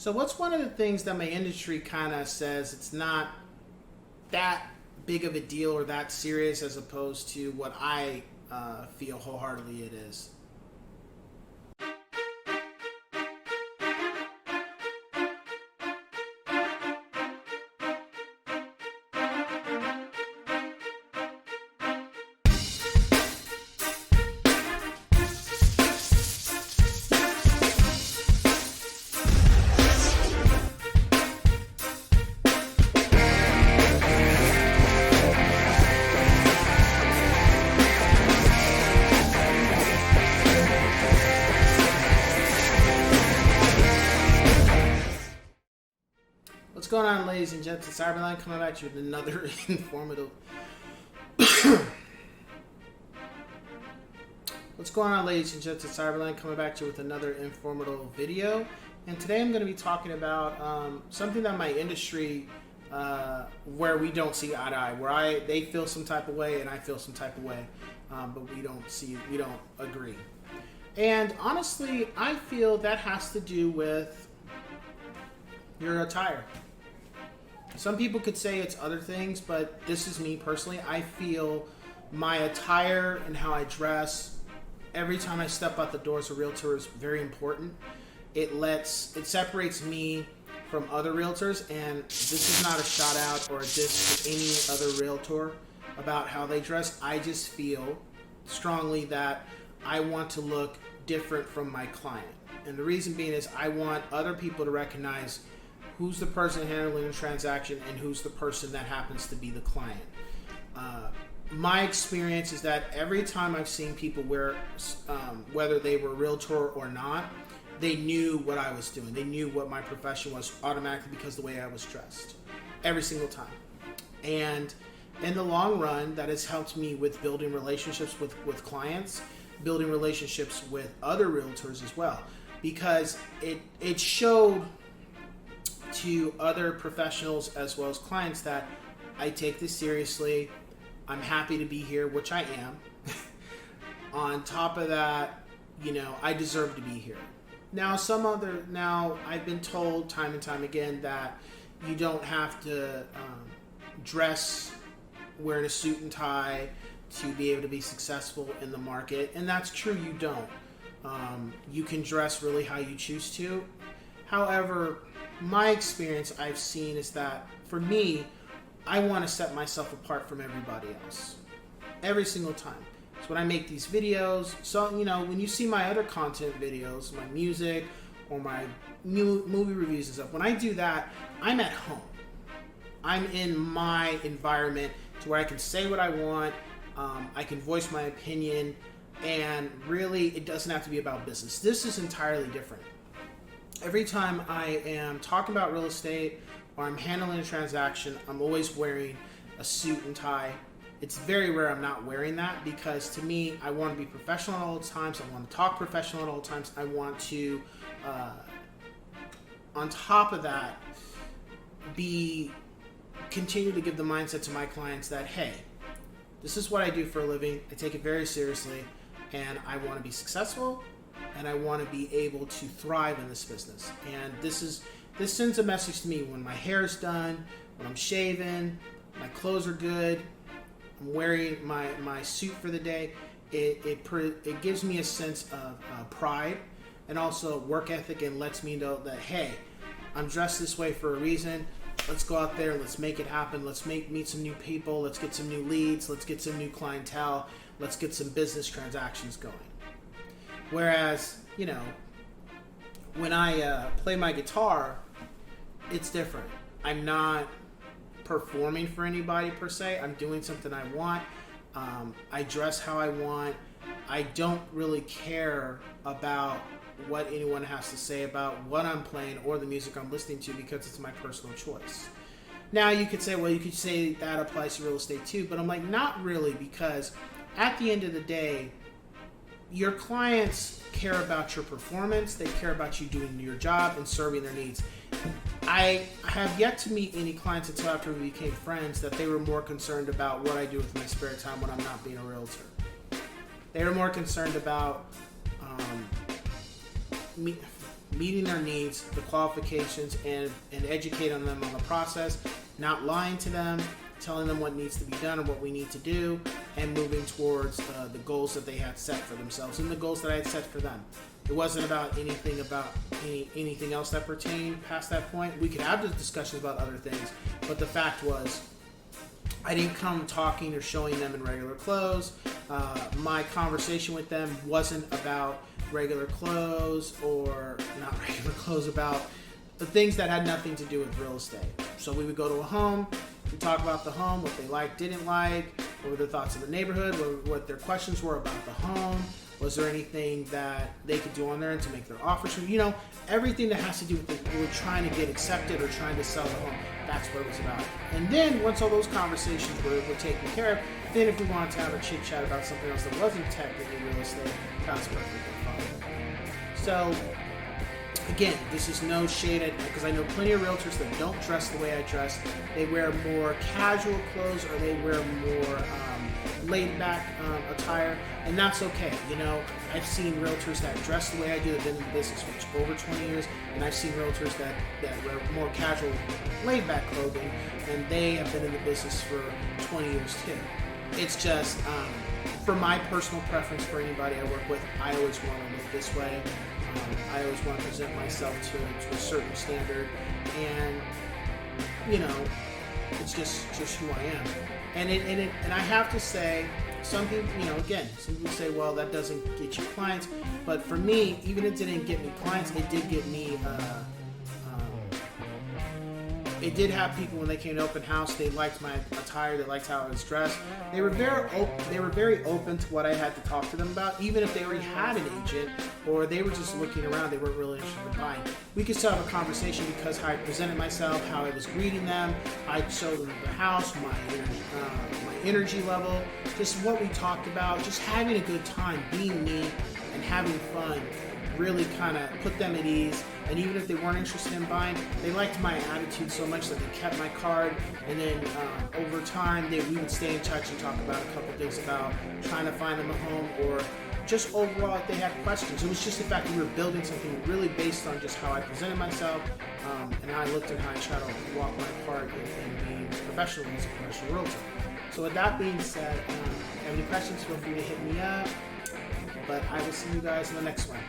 So what's one of the things that my industry kind of says it's not that big of a deal or that serious as opposed to what I feel wholeheartedly it is? What's going on, ladies and gents? It's Cyberline coming at you with another informative. What's going on, ladies and gents? It's Cyberline coming back to you with another informative video. And today I'm going to be talking about something that my industry, where we don't see eye to eye, where they feel some type of way and I feel some type of way, but we don't agree. And honestly, I feel that has to do with your attire. Some people could say it's other things, but this is me personally. I feel my attire and how I dress every time I step out the doors as a realtor is very important. It separates me from other realtors, and this is not a shout out or a diss to any other realtor about how they dress. I just feel strongly that I want to look different from my client. And the reason being is I want other people to recognize who's the person handling the transaction and who's the person that happens to be the client. My experience is that every time I've seen people wear, whether they were a realtor or not, they knew what I was doing. They knew what my profession was automatically because of the way I was dressed. Every single time. And in the long run, that has helped me with building relationships with clients, building relationships with other realtors as well. Because it showed to other professionals as well as clients that I take this seriously. I'm happy to be here, which I am. On top of that, I deserve to be here. Now I've been told time and time again that you don't have to dress wearing a suit and tie to be able to be successful in the market, and that's true. You don't. You can dress really how you choose to. However, my experience I've seen is that for me, I want to set myself apart from everybody else every single time. So when I make these videos, when you see my other content videos, my music or my movie reviews and stuff, when I do that, I'm at home. I'm in my environment to where I can say what I want, I can voice my opinion, and really it doesn't have to be about business. This is entirely different. Every time I am talking about real estate or I'm handling a transaction, I'm always wearing a suit and tie. It's very rare I'm not wearing that because to me, I want to be professional at all times. I want to talk professional at all times. I want to, on top of that, continue to give the mindset to my clients that, hey, this is what I do for a living. I take it very seriously and I want to be successful. And I want to be able to thrive in this business. And this sends a message to me when my hair is done, when I'm shaving, my clothes are good, I'm wearing my suit for the day. It gives me a sense of pride and also work ethic, and lets me know that, hey, I'm dressed this way for a reason. Let's go out there, let's make it happen. Let's meet some new people. Let's get some new leads. Let's get some new clientele. Let's get some business transactions going. Whereas, when I play my guitar, it's different. I'm not performing for anybody per se. I'm doing something I want. I dress how I want. I don't really care about what anyone has to say about what I'm playing or the music I'm listening to because it's my personal choice. Now you could say that applies to real estate too, but I'm like, not really, because at the end of the day, your clients care about your performance. They care about you doing your job and serving their needs. I have yet to meet any clients until after we became friends that they were more concerned about what I do with my spare time when I'm not being a realtor. They were more concerned about me meeting their needs, the qualifications, and educating them on the process, not lying to them, telling them what needs to be done and what we need to do, and moving towards the goals that they had set for themselves and the goals that I had set for them. It wasn't about anything else that pertained past that point. We could have the discussions about other things, but the fact was, I didn't come talking or showing them in regular clothes. My conversation with them wasn't about regular clothes or not regular clothes, about the things that had nothing to do with real estate. So we would go to a home, we talk about the home, what they liked, didn't like, what were their thoughts of the neighborhood, what their questions were about the home. Was there anything that they could do on their end to make their offers? Everything that has to do with we're trying to get accepted or trying to sell the home. That's what it was about. And then once all those conversations were taken care of, then if we wanted to have a chit chat about something else that wasn't technically real estate, that's perfectly fine. So again, this is no shade because I know plenty of realtors that don't dress the way I dress. They wear more casual clothes or they wear more laid back attire, and that's okay. I've seen realtors that dress the way I do that have been in the business for over 20 years, and I've seen realtors that wear more casual, laid back clothing, and they have been in the business for 20 years too. It's just, for my personal preference for anybody I work with, I always want to look this way. I always want to present myself to a certain standard, and it's just who I am. And I have to say, some people, some people say, well, that doesn't get you clients. But for me, even if it didn't get me clients, it did get me, it did have people when they came to open house, they liked my attire, they liked how I was dressed. They were very open to what I had to talk to them about, even if they already had an agent or they were just looking around, they weren't really interested in buying. We could still have a conversation because how I presented myself, how I was greeting them, I showed them the house, my energy level, just what we talked about, just having a good time, being me and having fun, really kind of put them at ease. And even if they weren't interested in buying, they liked my attitude so much that they kept my card. And then over time, we would stay in touch and talk about a couple things about trying to find them a home, or just overall if they had questions. It was just the fact that we were building something really based on just how I presented myself, and how I looked and how I tried to walk my part in being professional as a professional realtor. So with that being said, if you have any questions, feel free to hit me up. But I will see you guys in the next one.